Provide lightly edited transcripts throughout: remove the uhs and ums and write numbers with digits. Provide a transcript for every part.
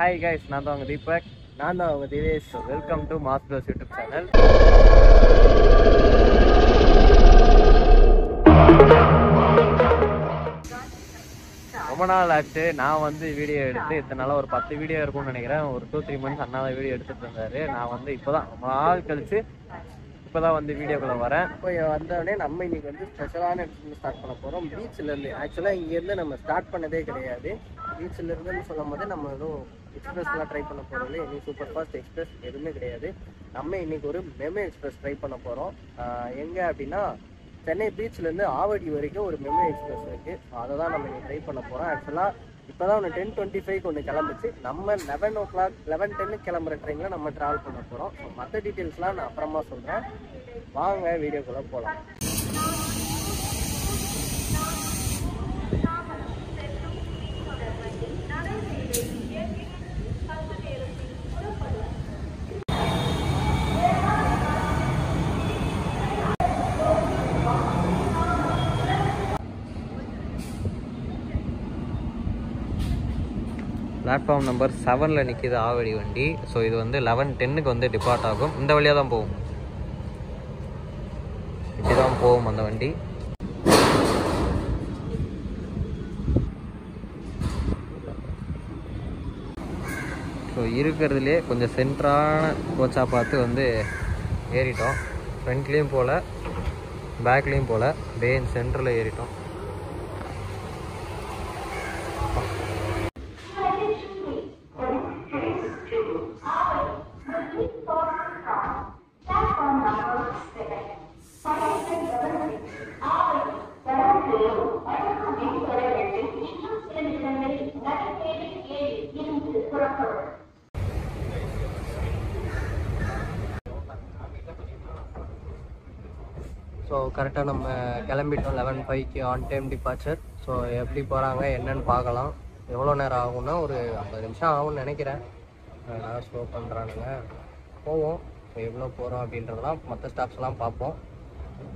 Hi guys, நான் தான் உங்க தீபக். நான் தான் உங்க Divesh. Welcome to mass plus YouTube channel. ரொம்ப நாள் ஆச்சு நான் வந்து வீடியோ எடுத்து. இத்தனை நாளாக ஒரு 10 வீடியோ இருக்கும்னு நினைக்கிறேன். ஒரு 2-3 months அண்ணாதான் வீடியோ எடுத்துட்டு இருந்தாரு. நான் வந்து இப்போதான் ரொம்ப நாள் கழிச்சு இப்போதான் வந்து வீடியோக்குள்ள வரேன். இப்போ வந்தோடனே நம்ம இன்னைக்கு வந்து ஸ்பெஷலான இடத்துல ஸ்டார்ட் பண்ண போகிறோம். பீச்சிலேருந்து. ஆக்சுவலாக இங்கேருந்து நம்ம ஸ்டார்ட் பண்ணதே கிடையாது. பீச்சிலேருந்துன்னு சொல்லும் போது நம்ம எதுவும் எக்ஸ்பிரஸ்லாம் ட்ரை பண்ண போகிறோம் இல்லை. இன்னைக்கு சூப்பர் ஃபாஸ்ட் எக்ஸ்பிரஸ் எதுவுமே கிடையாது. நம்ம இன்னைக்கு ஒரு மெமோ எக்ஸ்பிரஸ் ட்ரை பண்ண போகிறோம். எங்கே அப்படின்னா சென்னை பீச்லேருந்து ஆவடி வரைக்கும் ஒரு மெமோ எக்ஸ்பிரஸ் இருக்குது. அதை தான் நம்ம இன்னைக்கு ட்ரை பண்ண போகிறோம். ஆக்சுவலாக இப்போ தான் ஒன்று 10:25 ஒன்று கிளம்பிச்சு. நம்ம 11 o'clock 11:10 கிளம்புற ட்ரெயினில் நம்ம ட்ராவல் பண்ண போகிறோம். ஸோ மற்ற டீட்டெயில்ஸ்லாம் நான் அப்புறமா சொல்கிறேன். வாங்க வீடியோக்குள்ளே போகலாம். பிளாட்ஃபார்ம் நம்பர் 7ல் நிற்கிது ஆவடி வண்டி. ஸோ இது வந்து 11:10 வந்து டிபார்ட் ஆகும். இந்த வழியாக தான் போகும், இப்படி தான் போகும் அந்த வண்டி. ஸோ இருக்கிறதுலே கொஞ்சம் சென்ட்ரான கோச்சாக பார்த்து வந்து ஏறிட்டோம். ஃப்ரண்ட்லேயும் போல் பேக்லேயும் போல் பேன் சென்டரில் ஏறிட்டோம். ஸோ கரெக்டாக நம்ம கிளம்பிட்டோம். 11:05 ஆன் டைம் டிபார்ச்சர். ஸோ எப்படி போகிறாங்க என்னன்னு பார்க்கலாம். எவ்வளோ நேரம் ஆகும்னா ஒரு 50 நிமிஷம் ஆகும்னு நினைக்கிறேன். நான் ஸ்லோ பண்ணுறானுங்க. போவோம். ஸோ எவ்வளோ போகிறோம் அப்படின்றதெல்லாம் மற்ற ஸ்டாப்ஸ்லாம் பார்ப்போம்.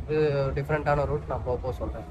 இது டிஃப்ரெண்ட்டான ரூட் நான் போக சொல்கிறேன்.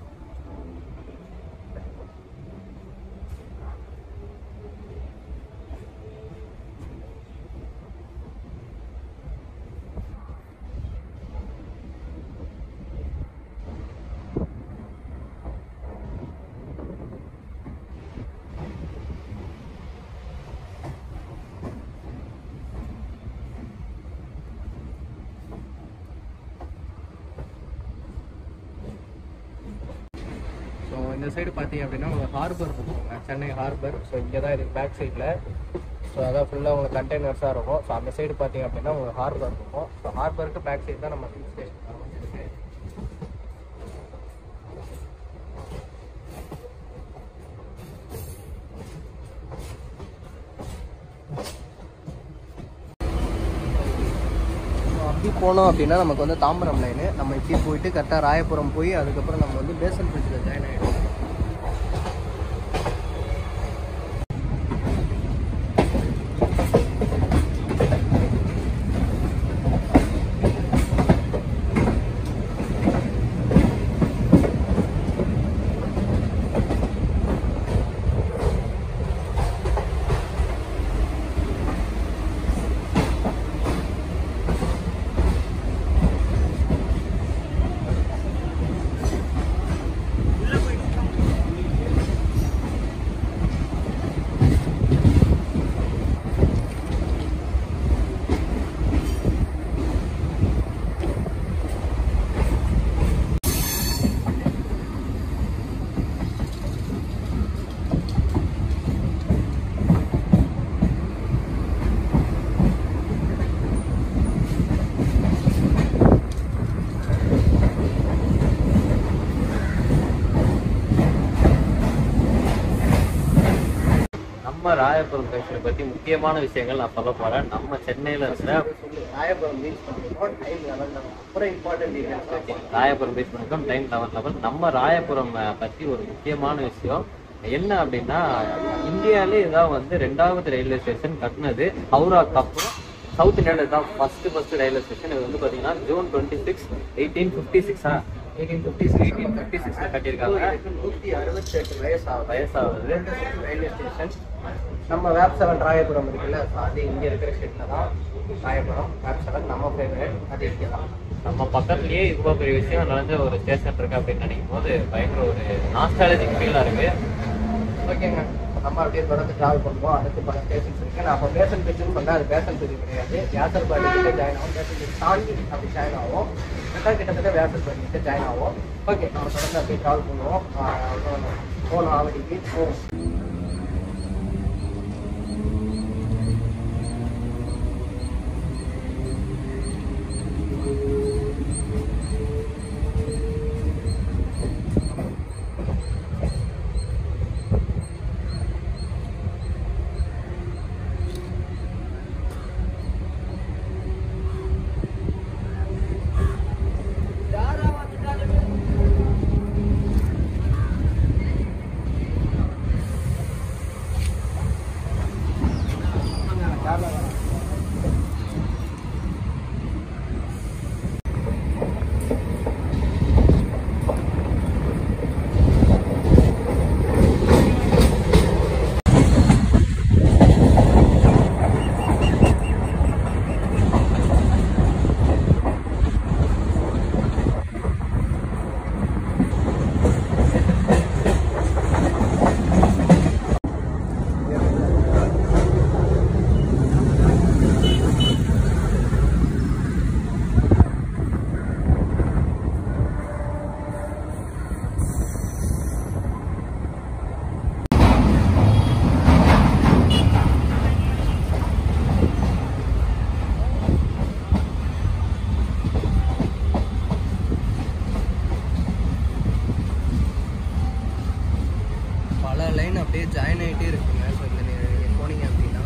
ஸோ இந்த சைடு பார்த்தீங்க அப்படின்னா உங்களுக்கு ஹார்பர் இருக்கும், சென்னை ஹார்பர். ஸோ இங்கே தான் இதுக்கு பேக் சைடில். ஸோ அதான் ஃபுல்லாக உங்களுக்கு கண்டெய்னர்ஸாக இருக்கும். ஸோ அந்த சைடு பார்த்தீங்க அப்படின்னா உங்களுக்கு ஹார்பர் இருக்கும். ஸோ ஹார்பருக்கு பேக் சைடு தான் நம்ம ஹில் ஸ்டேஷன் வரும். அப்படி போனோம் அப்படின்னா நமக்கு வந்து தாம்பரம் லைனு. நம்ம இப்படி போயிட்டு கரெக்டாக ராயபுரம் போய் அதுக்கப்புறம் நம்ம வந்து பேசன் பிரிட்ஜில் ஜாயின் ஆகிடும். நம்ம ராயபுரம் ஸ்டேஷனை பற்றி முக்கியமான விஷயங்கள் நான் சொல்ல போகிறேன். நம்ம சென்னையில் இருக்கிற ராயபுரம் பீச் பண்ணிருக்கோம். டைம் 11 அப்புறம் important details okay. Royapuram beach பண்ணிருக்கோம். டைம் 11. நம்ம ராயபுரம் பற்றி ஒரு முக்கியமான விஷயம் என்ன அப்படின்னா, இந்தியாவிலே இதான் வந்து 2வது ரயில்வே ஸ்டேஷன் கட்டினது. ஹவுராக்கு அப்புறம் சவுத் இந்தியாவில் தான் ஃபர்ஸ்ட் ரயில்வே ஸ்டேஷன். இது வந்து பார்த்தீங்கன்னா June 26, 1856 1856 கட்டியிருக்காங்க. 168 வயசாகுது. Railway station. நம்ம வேப்சலன் ராயபுரம் இருக்குல்ல, அது இங்கே இருக்கிற ஷெட்டில் தான். ராயபுரம் வேப்சலன் நம்ம ஃபேவரட், அது இங்கே தான். நம்ம பக்கத்துலயே இவ்வளோ பெரிய விஷயம் நடந்த ஒரு ஸ்டேஷன் இருக்கு அப்படின்னு நினைக்கும் போது பயங்கர ஒரு நாஸ்டாலஜிக் ஃபீலாக இருக்கு. ஓகேங்க, நம்ம அப்படியே தொடர்ந்து ட்ராவல் பண்ணுவோம். அடுத்து பல ஸ்டேஷன்ஸ் இருக்கு. நான் அப்போ பேசன் பிரிட்ஜுன்னு சொன்னேன், அது பேசன் பிரிட்ஜ் கிடையாது. வியாசர்பாடி கிட்ட ஜாயின் ஆகும். பேசன் பிரிட்ஜ் தாண்டி அப்படி ஜாயின் ஆகும். ரெண்டாவது கிட்டத்தட்ட வியாசர்பாடி கிட்ட ஜாயின் ஆகும். ஓகே, நம்ம தொடர்ந்து அப்படியே ட்ராவல் பண்ணுவோம். போகணும் ஆவடி பீச் போவோம். லைன் அப்படியே ஜாயின் ஆகிட்டே இருக்குங்க. ஸோ இந்த நீங்கள் போனீங்க அப்படின்னா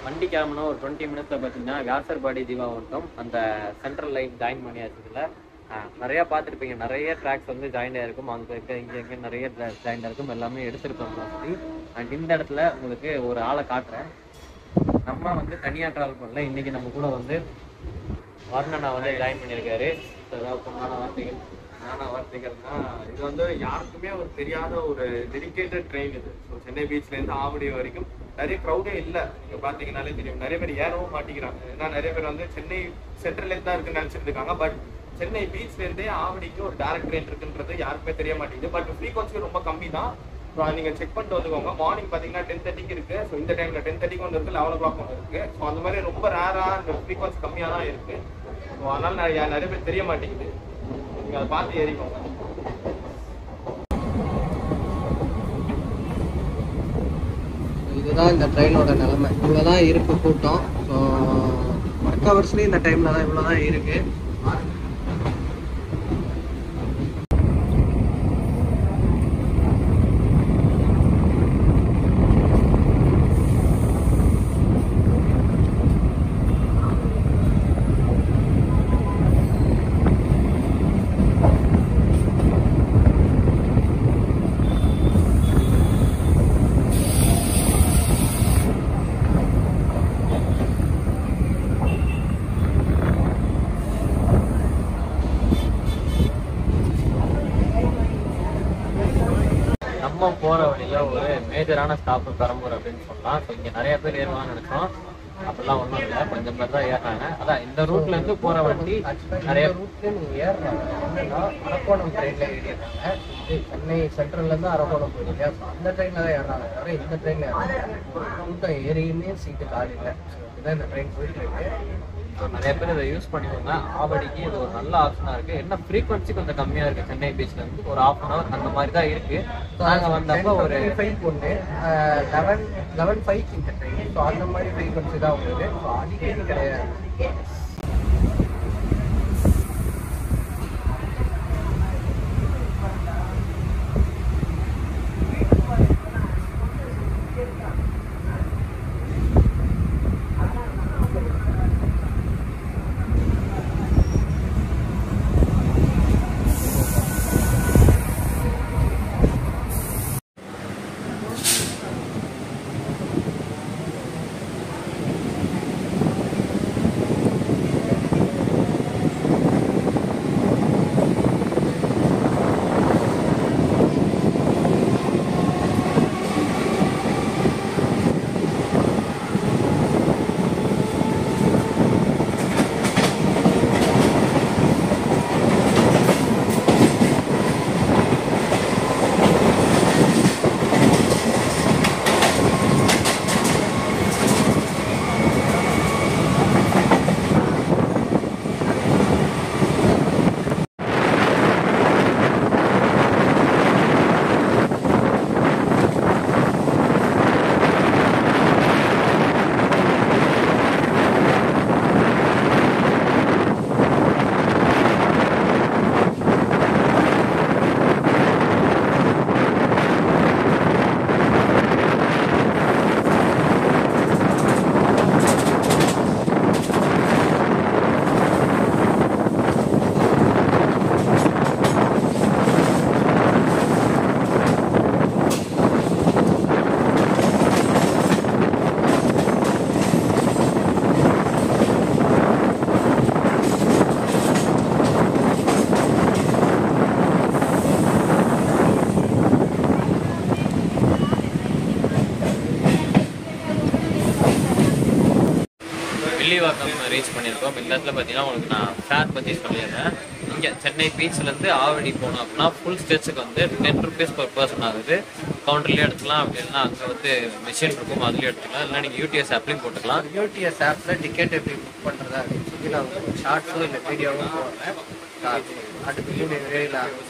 வண்டி கிளம்புனா ஒரு 20 மினிட்ஸில் பார்த்தீங்கன்னா வியாசர்பாடி ஜீவாவட்டம் அந்த சென்ட்ரல் லைன் ஜாயின் பண்ணியாச்சுல. நிறையா பார்த்துருப்பீங்க, நிறைய ட்ராக்ஸ் வந்து ஜாயின் ஆகிருக்கும். அங்கே இருக்க இங்கே நிறைய ஜாயின் ஆகிருக்கும், எல்லாமே எடுத்துருக்கோம் மோஸ்ட்லி. அண்ட் இந்த இடத்துல உங்களுக்கு ஒரு ஆளை காட்டுறேன். நம்ம வந்து தனியாக ட்ராவல் பண்ணல, இன்றைக்கி நம்ம கூட வந்து வர்ணனா வந்து ஜாயின் பண்ணியிருக்காரு. ஏதாவது பொண்ணான வார்த்தைகள்னா இது வந்து யாருக்குமே ஒரு தெரியாத ஒரு டெடிக்கேட்டட் ட்ரெயின் இது. ஸோ சென்னை பீச்லேருந்து ஆவடி வரைக்கும் நிறைய க்ரௌடே இல்லை. நீங்கள் பார்த்தீங்கன்னாலே தெரியும், நிறைய பேர் ஏறவும் மாட்டேங்கிறாங்க. ஏன்னா நிறைய பேர் வந்து சென்னை சென்ட்ரல்லேருந்து தான் இருக்குன்னு நினச்சிட்டு இருக்காங்க. பட் சென்னை பீச்லேருந்தே ஆவடிக்கு ஒரு டேரக்ட் ட்ரெயின் இருக்குன்றது யாருக்குமே தெரிய மாட்டேங்குது. பட் ஃப்ரீக்வன்சி ரொம்ப கம்மி தான். நீங்கள் செக் பண்ணிட்டு வந்துக்கோங்க. மார்னிங் பார்த்தீங்கன்னா 10:30 இருக்குது. ஸோ இந்த டைமில் 10:30 ஒன்று இருக்குது, 11 o'clock ஒன்று இருக்குது. ஸோ அந்த மாதிரி ரொம்ப ரேராக இந்த ஃப்ரீக்வன்சி கம்மியாக தான் இருக்குது. ஸோ அதனால் நிறைய பேர் தெரிய மாட்டேங்குது. நீங்கள் அதை பார்த்து ஏறிக்கோங்க. இதுதான் இந்த ட்ரெயினோட நிலைமை. இவ்வளோதான் இருக்கு கூட்டம். ஸோ ஒர்க் ஹவர்ஸ்லேயும் இந்த டைமில் தான் இவ்வளோதான் இருக்குது. நம்ம போகிற வழியில் ஒரு மேஜரான ஸ்டாப்பு பெரம்பூர் அப்படின்னு சொல்லலாம். ஸோ இங்கே நிறைய பேர் ஏறுவாங்கன்னு நினச்சோம், அப்படிலாம் ஒன்றும் இல்லை, கொஞ்சம் பேர் தான் ஏறாங்க. அதான் இந்த ரூட்லேருந்து போகிற வண்டி நிறைய ரூட்ல நீங்கள் ஏறுறாங்க. என்னன்னா அரக்கோணம் ட்ரெயினில் ஏறிடுறாங்க. இது சென்னை சென்ட்ரல்லேருந்து அரக்கோணம் போயிருங்க. அந்த ட்ரெயினில் தான் ஏறாங்க. தவிர இந்த ட்ரெயினில் ஏறாங்க. கூட்டம் ஏறியுமே சீட்டு காலி இல்லை. இதுதான் இந்த ட்ரெயின் போயிட்டு இருக்கு. நிறைய பேர் இதை யூஸ் பண்ணிக்கோங்க. ஆவடிக்கு இது ஒரு நல்ல ஆப்ஷனாக இருக்குது. என்ன ஃப்ரீக்வன்சி கொஞ்சம் கம்மியாக இருக்குது. சென்னை பீச்லேருந்து ஒரு 1/2 hour அந்த மாதிரி தான் இருக்குது. நாங்கள் வந்தப்போ ஒரு 5 ஒன்று 11:05 இந்த ட்ரெயின். ஸோ அந்த மாதிரி ஃப்ரீக்வன்சி தான் உங்களுக்கு. ஸோ அடிக்கடி கிடையாது. ரீச் பண்ணியிருக்கோம். இந்த இடத்துல பார்த்தீங்கன்னா உங்களுக்கு நான் ஃபேர் பற்றி சொல்லிடுறேன். இங்கே சென்னை பீச்லேருந்து ஆவடி போனோம் அப்படின்னா ஃபுல் ஸ்டேட்ஸுக்கு வந்து 10 rupees per person ஆகுது. கவுண்டர்லேயே எடுத்துக்கலாம், அப்படி இல்லைன்னா அங்கே வந்து மிஷின் இருக்கும் அதுலேயே எடுத்துக்கலாம், இல்லைனா நீங்கள் யூடிஎஸ் ஆப்லேயும் போட்டுக்கலாம். யூடிஎஸ் ஆப்பில் டிக்கெட் எப்படி புக் பண்ணுறது அப்படின்னு சொல்லி நான் உங்களுக்கு ஷார்ட்ஸும் இல்லை வீடியோவும் போடுறேன். அடுத்த வீடியோவில் வரும்.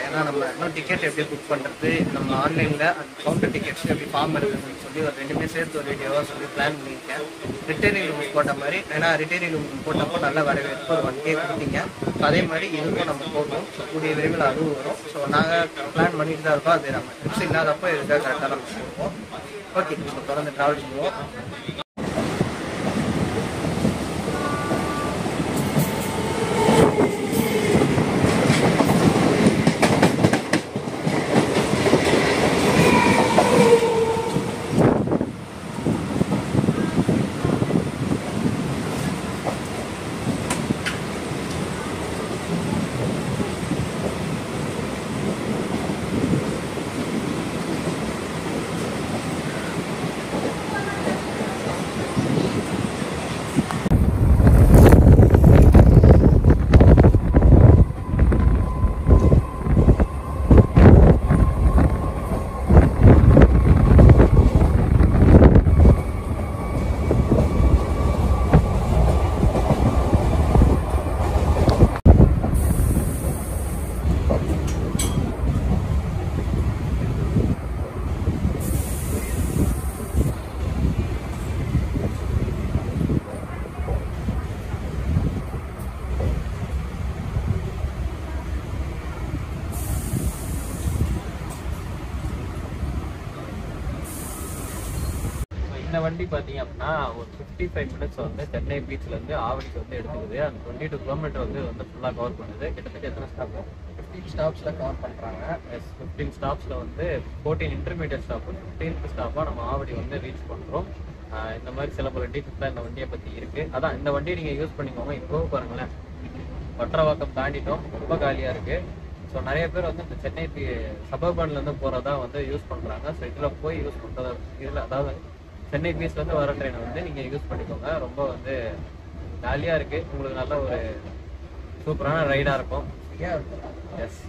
ஏன்னா நம்ம இன்னும் டிக்கெட் எப்படி புக் பண்ணுறது, நம்ம ஆன்லைனில் அந்த கவுண்டர் டிக்கெட்ஸ் எப்படி ஃபார்ம் இருக்குதுன்னு சொல்லி ஒரு 2 சேர்த்து ஒரு வீடியோவாக சொல்லி பிளான் பண்ணியிருக்கேன். ரிட்டர்னிங் ரூம் போட்ட மாதிரி, ஏன்னா ரிட்டர்னிங் ரூம் போட்டப்போ நல்ல வரவேற்பு ஒரு 1K கொடுத்தீங்க. அதே மாதிரி இதுக்கும் நம்ம போடுறோம். ஸோ கூடிய விரைவில் அதுவும் வரும். ஸோ நாங்கள் பிளான் பண்ணிட்டு தான் இருக்கோம். அது நம்ம ட்ரிப்ஸ் இல்லாதப்போ இதுக்காக கரெக்டாக நம்ம போடுவோம். ஓகே, நம்ம தொடர்ந்து ட்ராவல் பண்ணுவோம். இந்த வண்டி பார்த்தீங்க அப்படின்னா ஒரு 55 minutes வந்து சென்னை பீச்லேருந்து ஆவடிக்கு வந்து எடுத்துக்குது. அந்த 22 கிலோமீட்டர் வந்து ஃபுல்லாக கவர் பண்ணுது. கிட்டத்தட்ட எத்தனை ஸ்டாப்? 15 ஸ்டாப்ஸில் கவர் பண்ணுறாங்க. 15 ஸ்டாப்ஸில் வந்து 14 இன்டர்மீடியட் ஸ்டாப்பு, 15th ஸ்டாப்பாக நம்ம ஆவடி வந்து ரீச் பண்ணுறோம். இந்த மாதிரி சில பல டீட்டெயில்ஸ்லாம் இந்த வண்டியை பற்றி இருக்குது. அதான் இந்த வண்டியை நீங்கள் யூஸ் பண்ணிக்கோங்க. இப்போ பாருங்களேன், பட்டரவாக்கம் தாண்டிட்டோம், ரொம்ப காலியாக இருக்குது. ஸோ நிறைய பேர் வந்து இந்த சென்னை சபர்பன்லேருந்து போகிறதா வந்து யூஸ் பண்ணுறாங்க. ஸோ இதில் போய் யூஸ் பண்ணுறது, இதில் அதாவது சென்னை பீச்லேருந்து வர ட்ரெயினை வந்து நீங்கள் யூஸ் பண்ணிக்கோங்க. ரொம்ப வந்து ஜாலியாக இருக்குது, உங்களுக்கு நல்ல ஒரு சூப்பரான ரைடாக இருக்கும். எஸ்.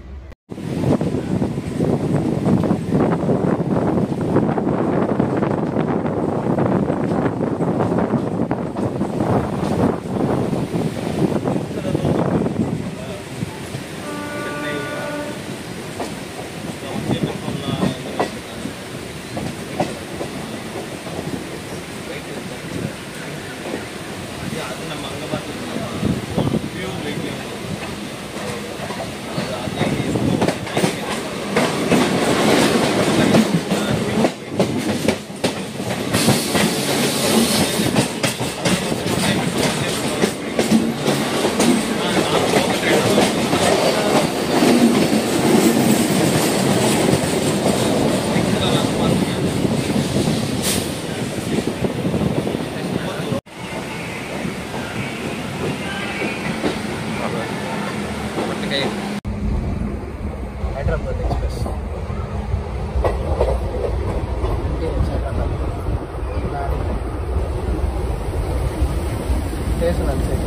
ஹைதராபாத் எக்ஸ்பிரஸ் ஸ்டேஷன் அன்சைட்.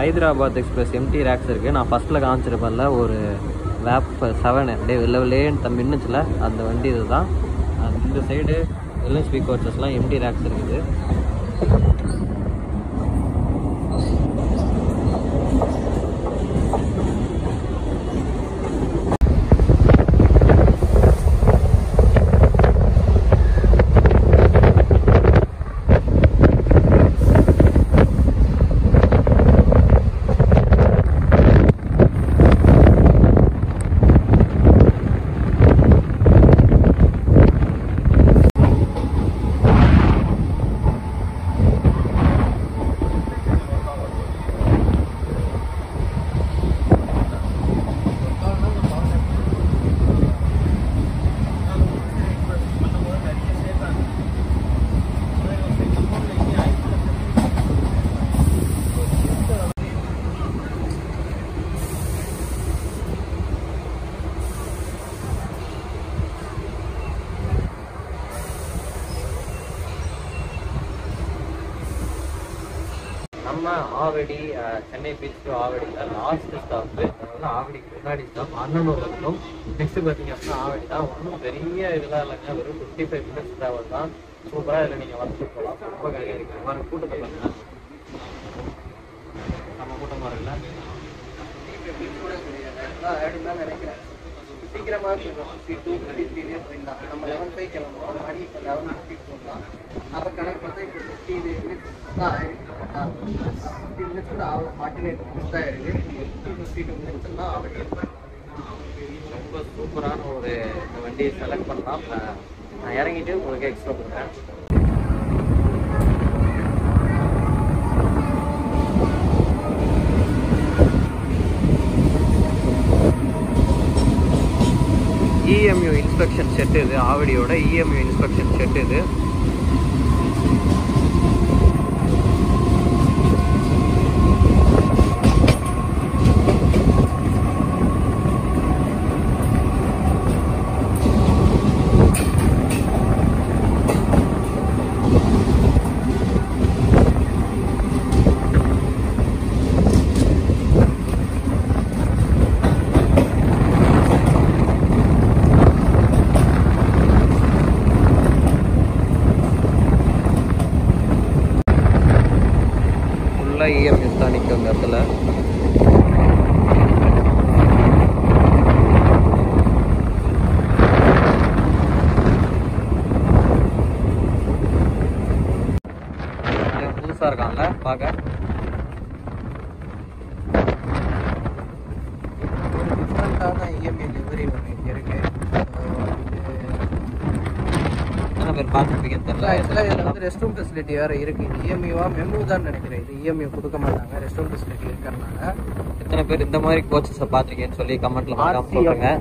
ஹைதராபாத் எக்ஸ்பிரஸ் எம்டி ரேக்ஸ் இருக்குது. நான் ஃபஸ்ட்டில் காமிச்சிருப்பேன்ல ஒரு வேப் 7 அப்படியே வெள்ளேன்னு மின்னுச்சுல, அந்த வண்டி இதுதான். இந்த சைடு எல்எஸ்பி கோச்சஸ்லாம் எம்டி ரேக்ஸ் இருக்குது. நம்ம ஆவடி சென்னை பீச் டு ஆவடியில் லாஸ்ட் ஸ்டாப்பு, அதாவது ஆவடிக்கு முன்னாடி ஸ்டாப் அண்ணனூர் இருக்கும். நெக்ஸ்ட் பார்த்தீங்க அப்படின்னா ஆவடி தான். ஒன்றும் பெரிய இதெல்லாம் இல்லைங்க, வெறும் 55 minutes ட்ராவல் தான். சூப்பராக இதில் நீங்கள் வந்து போகலாம். ரொம்ப கரையாக இருக்குது. மாதிரி கூட்டத்தை பாருங்க, நம்ம கூட்டமாக இருக்குல்ல. நினைக்கிறேன் சீக்கிரமாக போயிடும். 52 போயிடலாம். நம்ம 11:05 கிளம்புறோம். மணி இப்போ 11:50 போகலாம். அப்போ கணக்கு பார்த்தா இப்போ 50 minutes தான் ஆயிருக்கு. 50 minutes கூட ஆகும். 48 minutes தான் இருக்குது. 52 minutes தான் ஆகுது. ரொம்ப சூப்பரான ஒரு இந்த வண்டியை செலக்ட் பண்ணலாம். நான் இறங்கிட்டு உங்களுக்கு எக்ஸ்ட்ரா கொடுக்குறேன். EMU இன்ஸ்பெக்ஷன் செட் இது, ஆவடியோட EMU இன்ஸ்பெக்ஷன் செட் இது. EMU தான் நிற்கும் இந்த இடத்துல. புதுசாக இருக்காங்கல்ல பார்க்க. ஒரு டிஃப்ரெண்ட்டான EMU லிவரி ஒன்று இங்கே இருக்குது. எத்தனை பேர் பார்த்துருப்பீங்கன்னு தெரியல. ஆக்சுவலாக இதில் வந்து ரெஸ்ட் ரூம் ஃபெசிலிட்டி வேறு இருக்குது. இது EMU-வா மெமு தான் நினைக்கிறேன். இது EMU கொடுக்க மாட்டாங்க, ரெஸ்ட் ரூம் ஃபெசிலிட்டி இருக்கிறதுனால. எத்தனை பேர் இந்த மாதிரி கோச்சஸை பார்த்துருக்கீங்கன்னு சொல்லி கமெண்ட்ல மறக்காம சொல்லுங்க.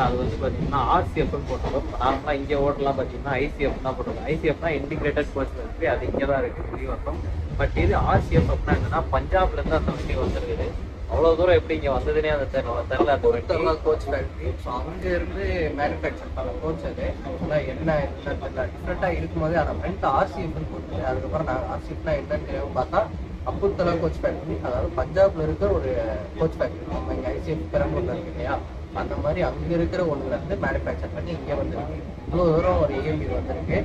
அது வந்து பார்த்தீங்கன்னா RCF போட்டோம். நார்மலாக இங்கே ஓட்டலாம் பார்த்தீங்கன்னா ICF தான் போட்டோம். ICFனா இன்டிகிரேட்டட் கோச் ஃபெசிலிட்டி, அது இங்கே தான் இருக்குது வெளிவட்டம். பட் இது RCF அப்படின்னா என்னன்னா பஞ்சாப்லேருந்து அந்த வண்டி வந்துருக்குது. அவ்வளோ தூரம் எப்படி இங்கே வந்ததுன்னே அந்த தெரில. அந்த வண்டி கோச் ஃபேக்ட்ரி. ஸோ அங்கேருந்து மேனுஃபேக்சர் பண்ண கோச் அது. ஆக்சுவலாக என்ன டிஃப்ரெண்ட்டாக இருக்கும்போது அதை ஃப்ரெண்ட் RCFன்னு போட்டு அதுக்கப்புறம் நான் RCFனா என்னன்னு தெரியாமல் பார்த்தா அப்புத்தலா கோச் ஃபேக்ட்ரி, அதாவது பஞ்சாப்ல இருக்கிற ஒரு கோச் ஃபேக்ட்ரி. நம்ம இங்கே ICF பெரம்பூர்ல இருக்கு இல்லையா, அந்த மாதிரி அங்கே இருக்கிற ஒன்றுல இருந்து மேனுஃபேக்சர் பண்ணி இங்கே வந்துருக்கு. இவ்வளோ தூரம் ஒரு EMU வந்திருக்கு.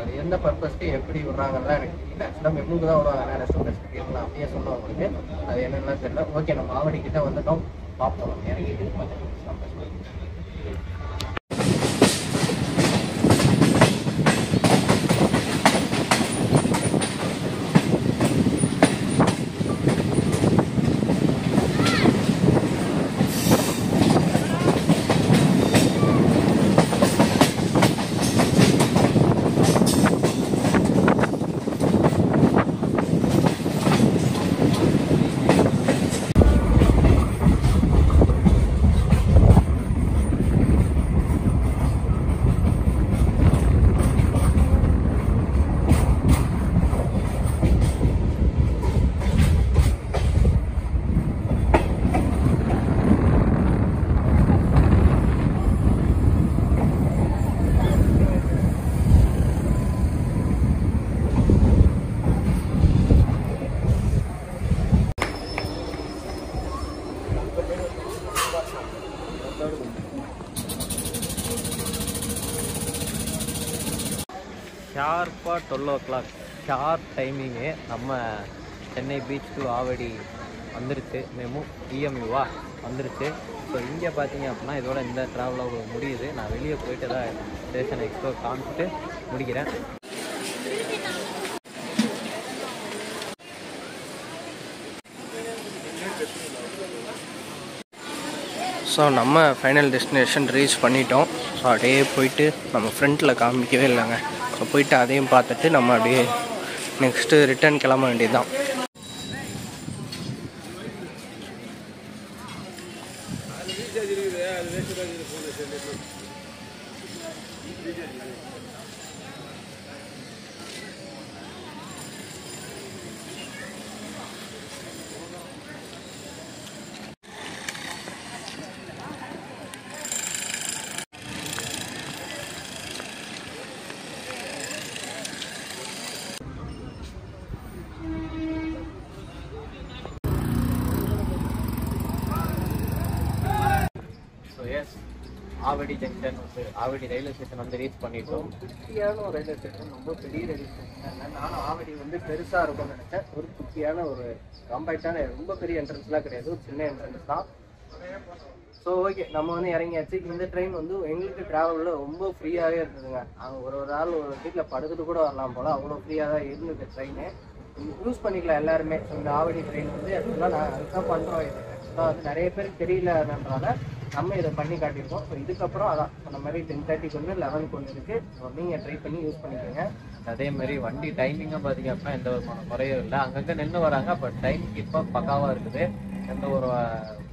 அது எந்த பர்பஸ்க்கு எப்படி விடுறாங்கலாம் எனக்கு தெரியல. ஆக்சுவலாக மெமுக்கு தான் விடுவாங்க, ரெஸ்ட் ரூம் ஃபெசிலிட்டி இருக்கலாம் அப்படியே சொன்னோம் உங்களுக்கு. அது என்னெல்லாம் தெரியல. ஓகே, நம்ம ஆவடிக்கிட்ட வந்துட்டோம். பார்ப்போம் இறங்கிட்டு ஷார்ப்பாக 12 o'clock ஷார்ப் டைமிங்கு நம்ம சென்னை பீச் டு ஆவடி வந்துருச்சு. மெமு EMU-வா வந்துருச்சு. ஸோ இங்கே பார்த்தீங்க அப்படின்னா இதோட இந்த ட்ராவலாக முடியுது. நான் வெளியே போயிட்டு தான் ஸ்டேஷன் எக்ஸ்ப்ளோர் காமிச்சிட்டு முடிக்கிறேன். ஸோ நம்ம ஃபைனல் டெஸ்டினேஷன் ரீச் பண்ணிட்டோம். ஸோ அப்படியே போயிட்டு நம்ம ஃப்ரண்ட்டில் காமிக்கவே இல்லைங்க. ஸோ போயிட்டு அதையும் பார்த்துட்டு நம்ம அப்படியே நெக்ஸ்ட்டு ரிட்டர்ன் கிளம்ப வேண்டியது தான். ஆவடி ஜங்ஷன் வந்து ஆவடி ரயில்வே ஸ்டேஷன் வந்து ரீச் பண்ணிட்டோம். குட்டியான ஒரு ரயில்வே ஸ்டேஷன், ரொம்ப பெரிய ரயில்வே ஸ்டேஷன். நானும் ஆவடி வந்து பெருசா இருக்கும்னு நினைச்சேன். ஒரு குட்டியான ஒரு காம்பேக்டான ரொம்ப பெரிய என்ட்ரன்ஸ்லாம் கிடையாது, ஒரு சின்ன என்ட்ரன்ஸ் தான். ஸோ ஓகே, நம்ம வந்து இறங்கியாச்சு. இந்த ட்ரெயின் வந்து எங்களுக்கு ட்ராவலில் ரொம்ப ஃப்ரீயாகவே இருந்ததுங்க. அங்கே ஒரு ஆள் ஒரு வீட்டில் படுத்துட்டு கூட வரலாம் போல், அவ்வளோ ஃப்ரீயாக தான் இருந்தது ட்ரெயின். யூஸ் பண்ணிக்கலாம் எல்லாருமே. இந்த ஆவடி ட்ரெயின் வந்து ஆக்சுவலாக நான் அதுதான் பண்ணுறோம். இது ஆக்சுவலாக வந்து நிறைய பேருக்கு தெரியலன்றதால நம்ம இதை பண்ணி காட்டியிருக்கோம். ஸோ இதுக்கப்புறம் அதான் அந்த மாதிரி 10:30 ஒன்று 11 ஒன்று இருக்குது. ஸோ நீங்கள் ட்ரை பண்ணி யூஸ் பண்ணிக்கோங்க. அதே மாதிரி வண்டி டைமிங்கும் பார்த்தீங்க அப்படின்னா எந்த ஒரு குறையும் இல்லை. அங்கங்கே நின்று வராங்க, பட் டைமிங் இப்போ பக்காவாக இருக்குது. எந்த ஒரு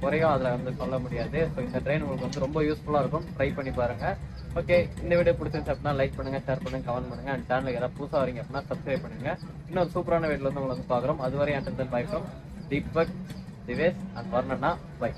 குறையும் அதில் வந்து சொல்ல முடியாது. ஸோ இந்த ட்ரெயின் உங்களுக்கு வந்து ரொம்ப யூஸ்ஃபுல்லாக இருக்கும். ட்ரை பண்ணி பாருங்கள். ஓகே, இந்த வீடியோ பிடிச்சிருந்துச்சு அப்படின்னா லைக் பண்ணுங்கள், ஷேர் பண்ணுங்கள், கமெண்ட் பண்ணுங்கள். அண்ட் சேனலுக்கு யாராவது புதுசாக வரீங்க அப்படின்னா சப்ஸ்கிரைப் பண்ணுங்கள். இன்னொரு சூப்பரான வீடியோவில் வந்து உங்களை வந்து பார்க்குறோம். அதுவரை and bye from Deepak, Divesh and Varnana. By.